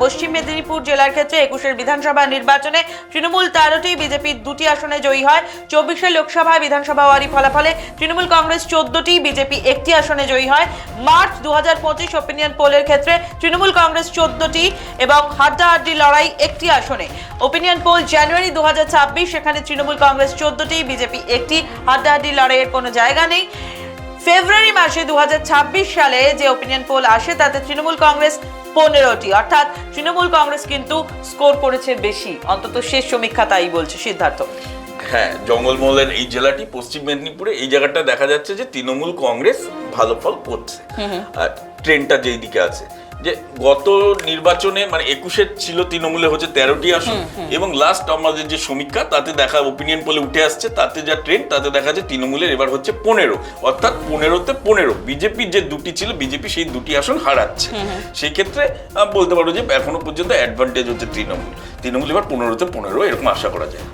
পশ্চিম মেদিনীপুর জেলার ক্ষেত্রে 21-এর বিধানসভা নির্বাচনে তৃণমূল 13টি, বিজেপি 2টি আসনে জয়ী হয়। 24-এর লোকসভা বিধানসভা ওয়ারি ফলাফলে তৃণমূল কংগ্রেস 14টি, বিজেপি 1টি আসনে জয়ী হয়। মার্চ 2025 ওপিনিয়ন পোলের ক্ষেত্রে তৃণমূল কংগ্রেস 14টি এবং হাড্ডাহাড্ডি লড়াই 1টি আসনে। ওপিনিয়ন পোল জানুয়ারি 2026, সেখানে তৃণমূল কংগ্রেস 14টি, বিজেপি 1টি, হাড্ডাহাড্ডি লড়াইয়ের কোনো জায়গা নেই। ফেব্রুয়ারি মাসে 2026 সালে যে ওপিনিয়ন পোল আসে তাতে তৃণমূল কংগ্রেস 15টি, অর্থাৎ তৃণমূল কংগ্রেস কিন্তু স্কোর করেছে বেশি, অন্তত শেষ সমীক্ষা তাই বলছে। সিদ্ধার্থ, হ্যাঁ, জঙ্গলমহলের এই জেলাটি পশ্চিম মেদিনীপুরে এই জায়গাটা দেখা যাচ্ছে যে তৃণমূল কংগ্রেস ভালো ফল করছে। আর ট্রেনটা যেই দিকে আছে, যে গত নির্বাচনে মানে 21-এর ছিল তৃণমূলে হচ্ছে 13টি আসন, এবং লাস্ট আমাদের যে সমীক্ষা তাতে দেখা ওপিনিয়ন পোলে উঠে আসছে, তাতে যা ট্রেন্ড তাতে দেখা যাচ্ছে তৃণমূলের এবার হচ্ছে 15, অর্থাৎ 15তে 15। বিজেপির যে দুটি ছিল, বিজেপি সেই দুটি আসন হারাচ্ছে। সেই ক্ষেত্রে বলতে পারো যে এখনো পর্যন্ত অ্যাডভান্টেজ হচ্ছে তৃণমূল এবার 15তে 15 এরকম আশা করা যায়।